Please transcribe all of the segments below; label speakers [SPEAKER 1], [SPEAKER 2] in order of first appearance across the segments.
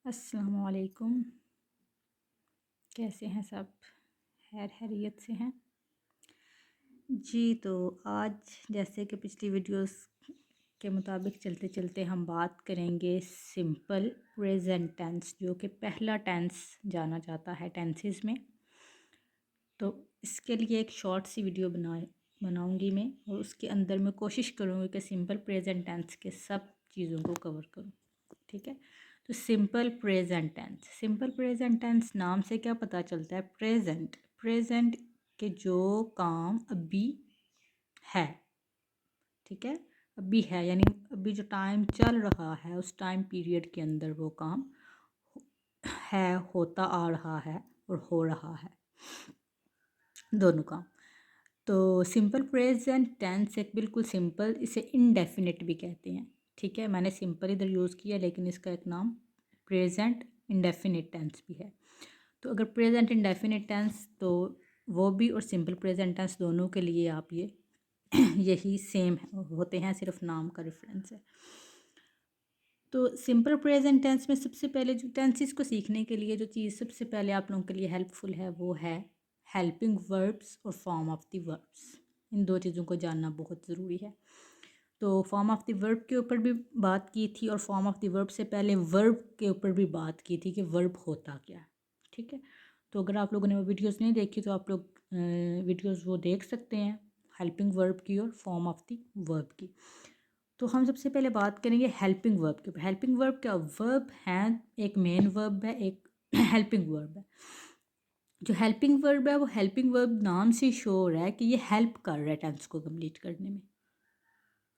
[SPEAKER 1] अस्सलाम वालेकुम। कैसे हैं सब? खैरियत से हैं जी। तो आज जैसे कि पिछली वीडियोस के मुताबिक चलते चलते हम बात करेंगे सिंपल प्रेजेंट टेंस, जो कि पहला टेंस जाना जाता है टेंसेस में। तो इसके लिए एक शॉर्ट सी वीडियो बनाऊंगी मैं, और उसके अंदर मैं कोशिश करूँगी कि सिंपल प्रेजेंट टेंस के सब चीज़ों को कवर करूँ। ठीक है। तो सिंपल प्रेजेंट टेंस नाम से क्या पता चलता है? प्रेजेंट के जो काम अभी है, ठीक है, अभी है, यानी अभी जो टाइम चल रहा है उस टाइम पीरियड के अंदर वो काम है, होता आ रहा है और हो रहा है, दोनों काम। तो सिंपल प्रेजेंट टेंस एक बिल्कुल सिंपल, इसे इनडेफिनिट भी कहते हैं। ठीक है, मैंने सिंपल इधर यूज़ किया, लेकिन इसका एक नाम प्रेजेंट इंडेफिनिट टेंस भी है। तो अगर प्रेजेंट इंडेफिनिट टेंस, तो वो भी और सिंपल प्रेजेंट टेंस दोनों के लिए आप ये यही सेम होते हैं, सिर्फ नाम का डिफरेंस है। तो सिंपल प्रेजेंट टेंस में सबसे पहले जो टेंसेस को सीखने के लिए जो चीज़ सबसे पहले आप लोगों के लिए हेल्पफुल है वो है हेल्पिंग वर्ब्स और फॉर्म ऑफ द वर्ब्स। इन दो चीज़ों को जानना बहुत ज़रूरी है। तो फॉर्म ऑफ द वर्ब के ऊपर भी बात की थी, और फॉर्म ऑफ द वर्ब से पहले वर्ब के ऊपर भी बात की थी कि वर्ब होता क्या है। ठीक है। तो अगर आप लोगों ने वो वीडियोस नहीं देखी तो आप लोग वीडियोस वो देख सकते हैं, हेल्पिंग वर्ब की और फॉर्म ऑफ द वर्ब की। तो हम सबसे पहले बात करेंगे हेल्पिंग वर्ब के ऊपर। हेल्पिंग वर्ब क्या? वर्ब है, एक मेन वर्ब है, एक हेल्पिंग वर्ब है। जो हेल्पिंग वर्ब है वो हेल्पिंग वर्ब नाम से शो हो रहा है कि ये हेल्प कर रहा है टेंस को कंप्लीट करने में,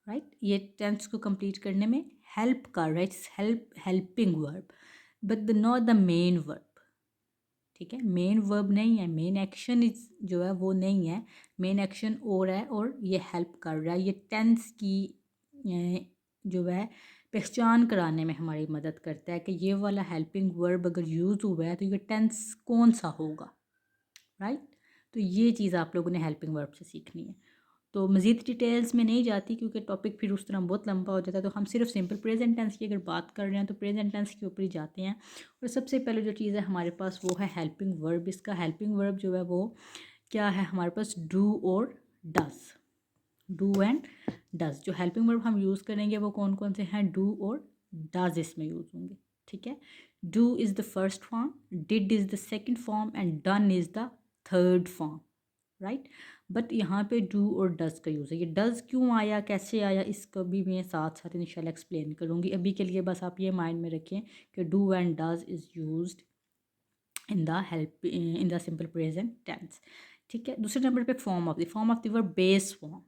[SPEAKER 1] राइट? ये टेंस को कंप्लीट करने में हेल्प कर रहा है, helping verb, but not the main verb. ठीक है, मेन वर्ब नहीं है, मेन एक्शन जो है वो नहीं है, मेन एक्शन और है, और ये हेल्प कर रहा है। ये टेंस की जो है पहचान कराने में हमारी मदद करता है कि ये वाला हेल्पिंग वर्ब अगर यूज़ हुआ है तो ये टेंस कौन सा होगा, राइट? तो ये चीज़ आप लोगों ने हेल्पिंग वर्ब से सीखनी है। तो मज़ीद डिटेल्स में नहीं जाती क्योंकि टॉपिक फिर उस तरह बहुत लंबा हो जाता है। तो हम सिर्फ सिंपल प्रेजेंट टेंस की अगर बात कर रहे हैं तो प्रेजेंट टेंस के ऊपर ही जाते हैं। और सबसे पहले जो चीज़ है हमारे पास वो है हेल्पिंग वर्ब। इसका हेल्पिंग वर्ब जो है वो क्या है हमारे पास? डू और डज। डू एंड डज जो हेल्पिंग वर्ब हम यूज़ करेंगे वो कौन कौन से हैं? डू और डज इसमें यूज़ होंगे। ठीक है, do is the first form, did is the second form and done is the third form, right? But यहाँ पे डू और डज का यूज़ है। ये डज क्यों आया, कैसे आया, इसको भी मैं साथ साथ इंशाल्लाह एक्सप्लेन करूँगी। अभी के लिए बस आप ये माइंड में रखें कि do and does is used in the simple present tense. ठीक है, दूसरे नंबर पे form of the verb base form.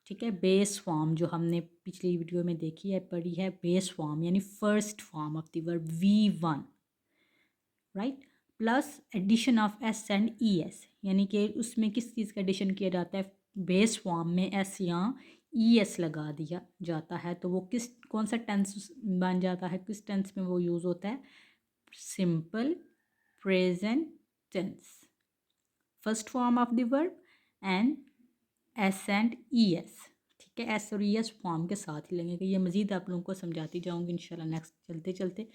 [SPEAKER 1] ठीक है, बेस फॉर्म जो हमने पिछली वीडियो में देखी है, पढ़ी है, बेस फॉर्म यानी first form of the verb V1, right? Plus addition of S and E S, यानी कि उसमें किस चीज़ का एडिशन किया जाता है? बेस फॉर्म में एस या ई एस लगा दिया जाता है, तो वो कौन सा टेंस बन जाता है, किस टेंस में वो यूज़ होता है? Simple present tense, first form of the verb and S and E S. ठीक है, एस और ई एस फॉर्म के साथ ही लगेंगे। ये मज़ीद आप लोगों को समझाती जाऊँगी इंशाल्लाह नेक्स्ट चलते चलते।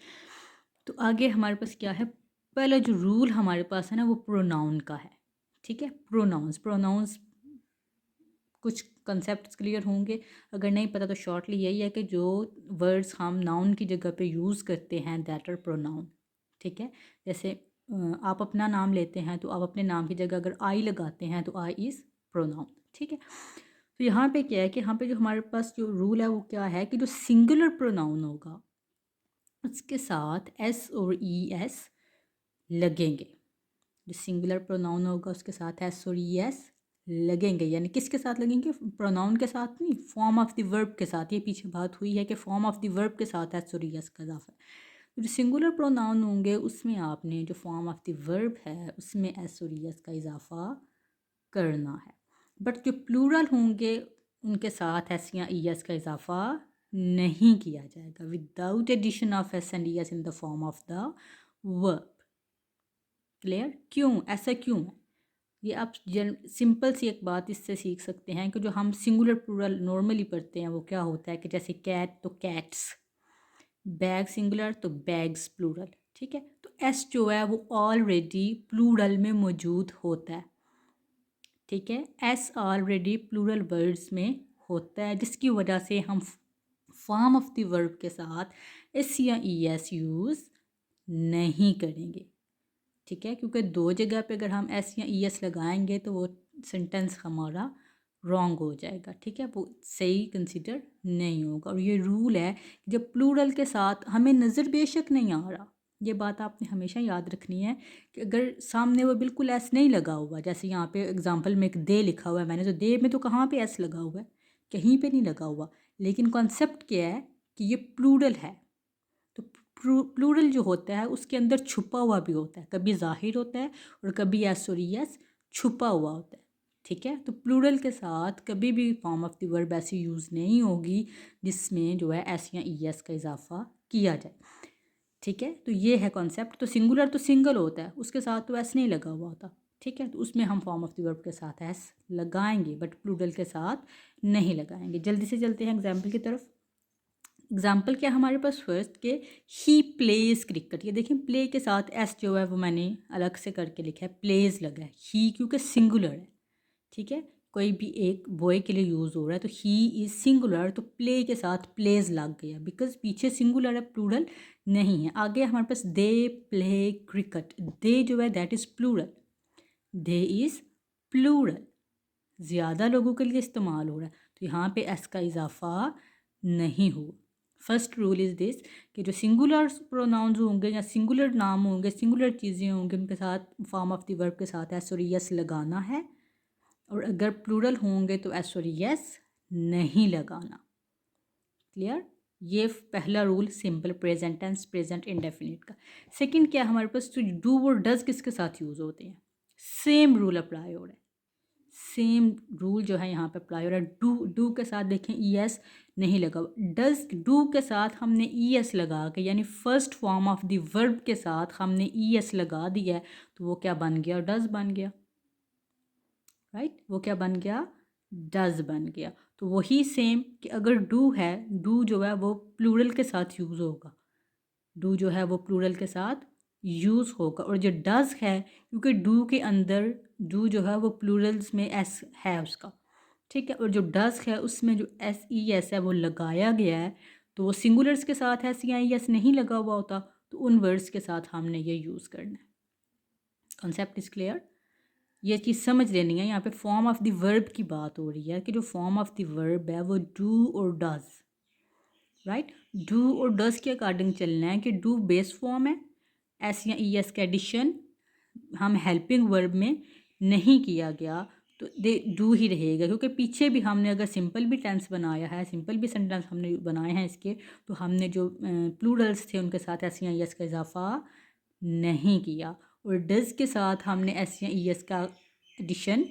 [SPEAKER 1] तो आगे हमारे पास क्या है? पहला जो रूल हमारे पास है ना वो प्रोनाउन का है। ठीक है, प्रोनाउंस कुछ कंसेप्ट क्लियर होंगे, अगर नहीं पता तो शॉर्टली यही है कि जो वर्ड्स हम नाउन की जगह पे यूज़ करते हैं दैट आर प्रोनाउन। ठीक है, जैसे आप अपना नाम लेते हैं तो आप अपने नाम की जगह अगर आई लगाते हैं तो आई इज़ प्रोनाउन। ठीक है, तो यहाँ पे क्या है कि यहाँ पे जो हमारे पास जो रूल है वो क्या है कि जो सिंगुलर प्रोनाउन होगा उसके साथ एस और ई एस लगेंगे। जो सिंगुलर प्रोनाउन होगा उसके साथ एस और ई एस लगेंगे, यानी किसके साथ लगेंगे? प्रोनाउन के साथ नहीं, फॉर्म ऑफ द वर्ब के साथ। ये पीछे बात हुई है कि फॉर्म ऑफ द वर्ब के साथ एस और ई एस का इजाफा है। जो सिंगुलर प्रोनाउन होंगे उसमें आपने जो फॉर्म ऑफ द वर्ब है उसमें एस और ई एस का इजाफा करना है। बट जो प्लूरल होंगे उनके साथ एस या ई एस का इजाफा नहीं किया जाएगा, without addition of S and E S in the form of the verb. Clear? क्यों ऐसा क्यों है? ये आप सिंपल सी एक बात इससे सीख सकते हैं कि जो हम सिंगुलर प्लूरल नॉर्मली पढ़ते हैं वो क्या होता है कि जैसे कैट तो कैट्स, बैग सिंगुलर तो बैग्स प्लूरल, ठीक है। तो एस जो है वो ऑलरेडी प्लूरल में मौजूद होता है, ठीक है। एस ऑलरेडी प्लूरल वर्ड्स में होता है, जिसकी वजह से हम फॉर्म ऑफ द वर्ब के साथ एस या ई एस यूज़ नहीं करेंगे, ठीक है। क्योंकि दो जगह पे अगर हम एस या ई एस लगाएंगे तो वो सेंटेंस हमारा रॉन्ग हो जाएगा, ठीक है, वो सही कंसिडर नहीं होगा। और ये रूल है जब प्लूरल के साथ हमें नज़र बेशक नहीं आ रहा, ये बात आपने हमेशा याद रखनी है कि अगर सामने वो बिल्कुल एस नहीं लगा हुआ, जैसे यहाँ पे एग्जांपल में एक दे लिखा हुआ है मैंने, तो दे में तो कहाँ पे एस लगा हुआ है, कहीं पे नहीं लगा हुआ, लेकिन कॉन्सेप्ट क्या है कि ये प्लूरल है। तो प्लूरल जो होता है उसके अंदर छुपा हुआ भी होता है, कभी जाहिर होता है और कभी एस और ई एस छुपा हुआ होता है, ठीक है। तो प्लूरल के साथ कभी भी फॉर्म ऑफ द वर्ब ऐसी यूज़ नहीं होगी जिसमें जो है एस या ई एस का इजाफा किया जाए, ठीक है। तो ये है कॉन्सेप्ट। तो सिंगुलर तो सिंगल होता है, उसके साथ तो एस नहीं लगा हुआ होता, ठीक है। तो उसमें हम फॉर्म ऑफ द वर्ब के साथ एस लगाएंगे, बट प्लूरल के साथ नहीं लगाएंगे। जल्दी से चलते हैं एग्जाम्पल की तरफ। एग्जाम्पल क्या हमारे पास फर्स्ट के ही प्लेज क्रिकेट, ये देखें प्ले के साथ एस जो है वो मैंने अलग से करके लिखा है, प्लेज लगा है, ही क्योंकि सिंगुलर है, ठीक है। कोई भी एक बॉय के लिए यूज़ हो रहा है तो ही इज़ सिंगुलर, तो प्ले के साथ प्लेज लग गया, बिकॉज पीछे सिंगुलर है, प्लूरल नहीं है। आगे हमारे पास दे प्ले क्रिकेट, दे जो है that is plural, they is plural, ज़्यादा लोगों के लिए इस्तेमाल हो रहा है, तो यहाँ पे एस का इजाफा नहीं हुआ। फर्स्ट रूल इज़ दिस कि जो सिंगुलर प्रोनाउंस होंगे या सिंगुलर नाम होंगे, सिंगुलर चीज़ें होंगी, उनके साथ फॉर्म ऑफ द वर्ब के साथ एस और एस लगाना है, और अगर प्लूरल होंगे तो एस और एस नहीं लगाना। क्लियर? ये पहला rule simple present tense present indefinite का। सेकंड क्या हमारे पास, तो डू और डज किसके साथ यूज़ होते हैं, सेम रूल अप्लाई हो रहा है, सेम रूल जो है यहाँ पे अप्लाई हो रहा है। डू के साथ देखें ई एस नहीं लगा, डज डू के साथ हमने ई एस लगा के, यानी first form of the verb के साथ हमने ई एस लगा दिया है, तो वो क्या बन गया, डज बन गया, राइट, वो क्या बन गया, डज बन गया। तो वही सेम कि अगर डू है, डू जो है वो प्लूरल के साथ यूज़ होगा, डू जो है वो प्लूरल के साथ यूज़ होगा। और जो डज है, क्योंकि डू के अंदर डू जो है वो प्लूरल्स में एस है उसका, ठीक है, और जो डज है उसमें जो एस ई एस है वो लगाया गया है, तो वो सिंगुलर्स के साथ एस या ई एस नहीं लगा हुआ होता, तो उन वर्ड्स के साथ हमने ये यूज़ करना है। Concept is clear? ये चीज़ समझ लेनी है। यहाँ पे फॉर्म ऑफ द वर्ब की बात हो रही है कि जो फॉर्म ऑफ द वर्ब है वो डू और डज, राइट, डू और डज के अकॉर्डिंग चलना है कि डू बेस फॉर्म है, एस या ई एस का एडिशन हम हेल्पिंग वर्ब में नहीं किया गया, तो दे डू ही रहेगा, क्योंकि पीछे भी हमने अगर सिंपल भी टेंस बनाया है, सिंपल भी सेंटेंस हमने बनाए हैं इसके, तो हमने जो प्लूरल्स थे उनके साथ एस या ई एस का इजाफा नहीं किया, और डज के साथ हमने एस या ई एस का एडिशन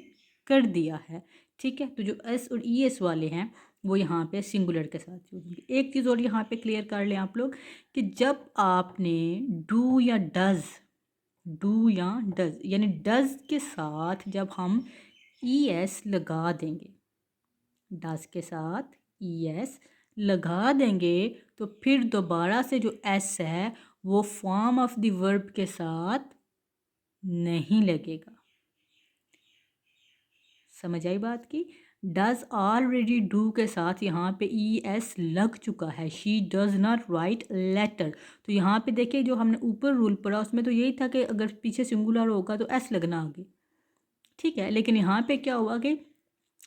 [SPEAKER 1] कर दिया है, ठीक है। तो जो एस और ई एस वाले हैं वो यहाँ पे सिंगुलर के साथ यूज होंगे। एक चीज़ और यहाँ पे क्लियर कर लें आप लोग कि जब आपने डू या डज, डू या डज यानी डज के साथ जब हम ई एस लगा देंगे, डज के साथ ई एस लगा देंगे, तो फिर दोबारा से जो एस है वो फॉर्म ऑफ द वर्ब के साथ नहीं लगेगा। समझ आई बात की? डज ऑलरेडी डू के साथ यहाँ पे ई एस लग चुका है, she does not write letter. तो यहाँ पे देखिए जो हमने ऊपर रूल पढ़ा उसमें तो यही था कि अगर पीछे सिंगुलर होगा तो एस लगना आगे, ठीक है। लेकिन यहाँ पे क्या हुआ कि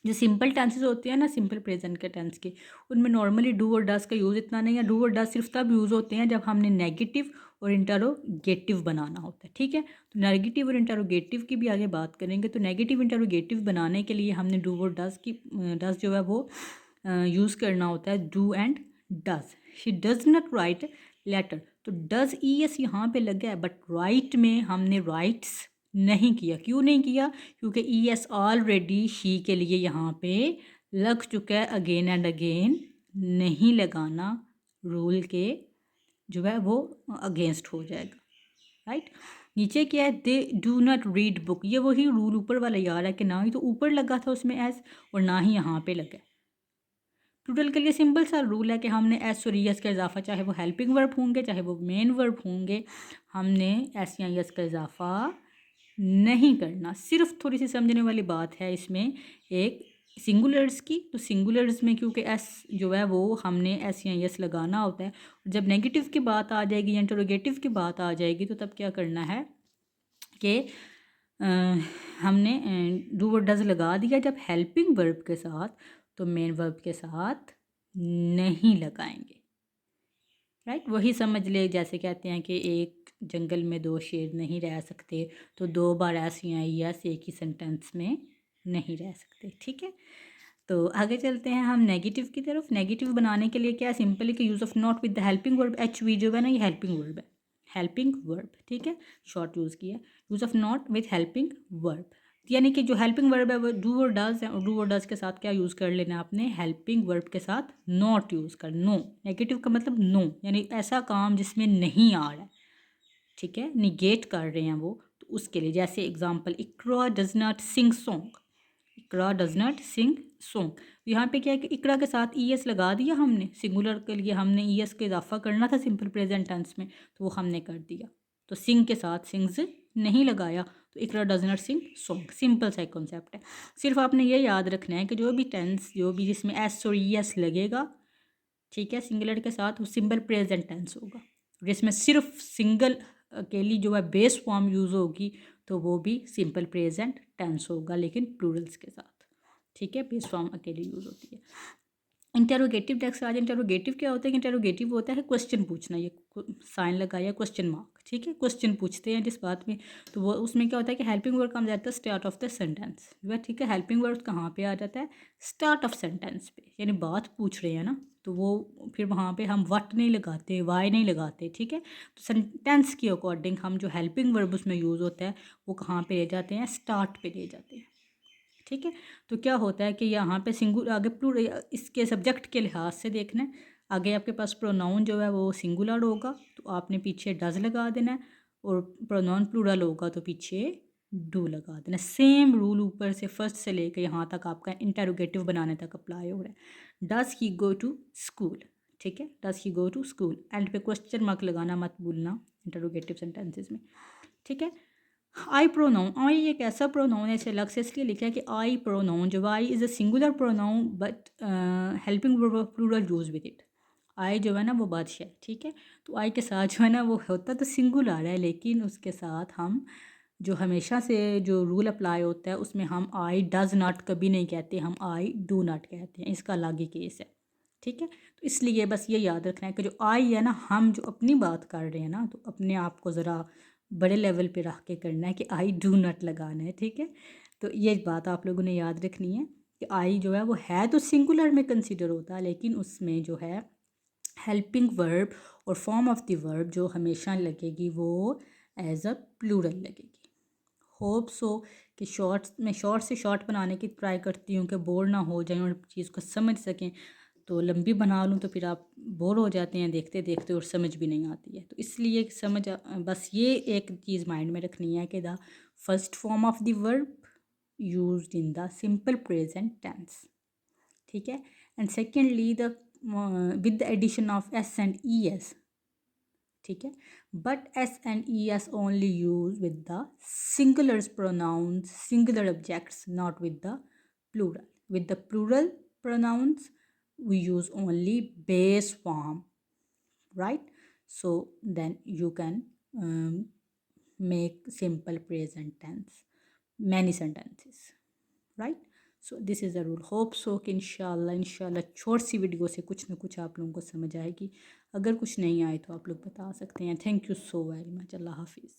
[SPEAKER 1] जो सिंपल टेंसेस होते हैं ना, सिंपल प्रेजेंट के टेंस के, उनमें नॉर्मली डू और डज का यूज़ इतना नहीं है। डू और डज सिर्फ तब यूज़ होते हैं जब हमने नेगेटिव और इंटरोगेटिव बनाना होता है, ठीक है। तो नेगेटिव और इंटरोगेटिव की भी आगे बात करेंगे। तो नेगेटिव इंटरोगेटिव बनाने के लिए हमने डू और डज की डज जो है वो यूज़ करना होता है, do and does. She does not write letter, तो डज ई एस यहाँ पे लगा है, बट राइट में हमने राइट्स नहीं किया। क्यों नहीं किया? क्योंकि ई एस ऑलरेडी शी के लिए यहाँ पे लग चुका है, अगेन एंड अगेन नहीं लगाना रूल के जो है वो अगेंस्ट हो जाएगा, राइट। नीचे क्या है, they do not read book, ये वही रूल ऊपर वाला याद है कि ना ही तो ऊपर लगा था उसमें एस और ना ही यहाँ पे लगा, प्लूरल के लिए सिंपल सा रूल है कि हमने एस और एस का इजाफा, चाहे वो हेल्पिंग वर्ब होंगे चाहे वो मेन वर्ब होंगे, हमने एस या एस का इजाफा नहीं करना। सिर्फ थोड़ी सी समझने वाली बात है इसमें एक सिंगुलर्स की, तो सिंगुलर्स में क्योंकि एस जो है वो हमने एस या एस लगाना होता है। जब नेगेटिव की बात आ जाएगी या इंटरोगेटिव की बात आ जाएगी तो तब क्या करना है कि हमने डू और डज लगा दिया जब हेल्पिंग वर्ब के साथ, तो मेन वर्ब के साथ नहीं लगाएंगे। राइट, वही समझ ले जैसे कहते हैं कि एक जंगल में दो शेर नहीं रह सकते, तो दो बार ऐसी आई यस एक ही सेंटेंस में नहीं रह सकते। ठीक है, तो आगे चलते हैं हम नेगेटिव की तरफ। नेगेटिव बनाने के लिए क्या सिंपल है कि use of not with the helping verb, H we जो है ना ये हेल्पिंग वर्ब है, हेल्पिंग वर्ब। ठीक है, शॉर्ट यूज़ किया, use of not with helping verb, यानी कि जो हेल्पिंग वर्ब है वो डू और डज है, और डू और डज के साथ क्या यूज़ कर लेना आपने, हेल्पिंग वर्ब के साथ नॉट यूज़ कर। नो, नेगेटिव का मतलब नो, यानी ऐसा काम जिसमें नहीं आ रहा है। ठीक है, निगेट कर रहे हैं वो, तो उसके लिए जैसे example, Iqra does not sing song, Iqra does not sing song. यहाँ पे क्या है कि इकरा के साथ ई एस लगा दिया हमने, सिंगुलर के लिए हमने ई एस का इजाफा करना था सिंपल प्रेजेंट टेंस में, तो वो हमने कर दिया। तो सिंग के साथ सिंग्स नहीं लगाया, तो Iqra does not sing song. Simple सा कॉन्सेप्ट है। सिर्फ आपने ये याद रखना है कि जो भी टेंस जो भी जिसमें एस और ई एस लगेगा, ठीक है, सिंगुलर के साथ वो सिंपल प्रेजेंट टेंस होगा। जिसमें सिर्फ सिंगल अकेली जो है बेस फॉर्म यूज़ होगी तो वो भी सिंपल प्रेजेंट टेंस होगा, लेकिन प्लूरल्स के साथ। ठीक है, बेस फॉर्म अकेली यूज़ होती है। इंटेरोगेटिव टेक्स्ट आज, इंटेरोगेटिव क्या होता है कि इंटेरोगेटिव होता है क्वेश्चन पूछना, ये साइन लगाया क्वेश्चन मार्क। ठीक है, क्वेश्चन पूछते हैं जिस बात में, तो वो उसमें क्या होता है कि हेल्पिंग वर्ड कम जाता है स्टार्ट ऑफ द सेंटेंस। वह ठीक है, हेल्पिंग वर्ड कहाँ पे आ जाता है, स्टार्ट ऑफ सेंटेंस पे, यानी बात पूछ रहे हैं ना, तो वो फिर वहाँ पे हम वट नहीं लगाते, वाई नहीं लगाते। ठीक है, तो सेंटेंस के अकॉर्डिंग हम जो हेल्पिंग वर्ब उसमें यूज़ होता है वो कहाँ पे ले जाते हैं, स्टार्ट पे ले जाते हैं। ठीक है, तो क्या होता है कि यहाँ पे सिंगुलर आगे प्लूरल, इसके सब्जेक्ट के लिहाज से देखना है, आगे आपके पास प्रोनाउन जो है वो सिंगुलर होगा तो आपने पीछे डज लगा देना है, और प्रोनाउन प्लूरल होगा तो पीछे डू लगा देना। सेम रूल ऊपर से फर्स्ट से लेकर यहाँ तक आपका इंटेरोगेटिव बनाने तक अप्लाई हो रहा है। Does he go to school, ठीक है, does he go to school, end पे क्वेश्चन मार्क लगाना मत भूलना इंटेरोगेटिव सेंटेंसेस में। ठीक है, आई प्रोनाउन, आई एक ऐसा प्रोनाउन है, इसे अलग से इसलिए लिखा है कि आई प्रोनाउन जो I is a singular pronoun but helping plural use with it. I जो है ना वो बादशाह, ठीक है, तो आई के साथ जो है ना वो होता तो सिंगुलर है, लेकिन उसके साथ हम जो हमेशा से जो रूल अप्लाई होता है उसमें हम आई डज नॉट कभी नहीं कहते, हम आई डू नॉट कहते हैं, इसका अलग ही केस है। ठीक है, तो इसलिए बस ये याद रखना है कि जो आई है ना, हम जो अपनी बात कर रहे हैं ना, तो अपने आप को ज़रा बड़े लेवल पे रख के करना है कि आई डू नॉट लगाना है। ठीक है, तो ये बात आप लोगों ने याद रखनी है कि आई जो है वो है तो सिंगुलर में कंसिडर होता है, लेकिन उसमें जो है हेल्पिंग वर्ब और फॉर्म ऑफ द वर्ब जो हमेशा लगेगी वो एज अ प्लूरल लगेगी। होप सो कि शॉर्ट से शॉर्ट बनाने की ट्राई करती हूँ कि बोर ना हो जाए और चीज़ को समझ सकें, तो लंबी बना लूँ तो फिर आप बोर हो जाते हैं देखते देखते और समझ भी नहीं आती है। तो इसलिए बस ये एक चीज़ माइंड में रखनी है कि the first form of the verb used in the simple present tense. ठीक है, and secondly the with the addition of S and E S. ठीक है, but S and E S only use with the singular pronouns, singular objects, not with the plural. With the plural pronouns we use only base form, right? So then you can make simple present tense many sentences, right? So this is the rule. hope so कि इंशाल्लाह छोट सी video से कुछ ना कुछ आप लोगों को समझ आएगी। अगर कुछ नहीं आए तो आप लोग बता सकते हैं। Thank you so very much. अल्लाह हाफिज़।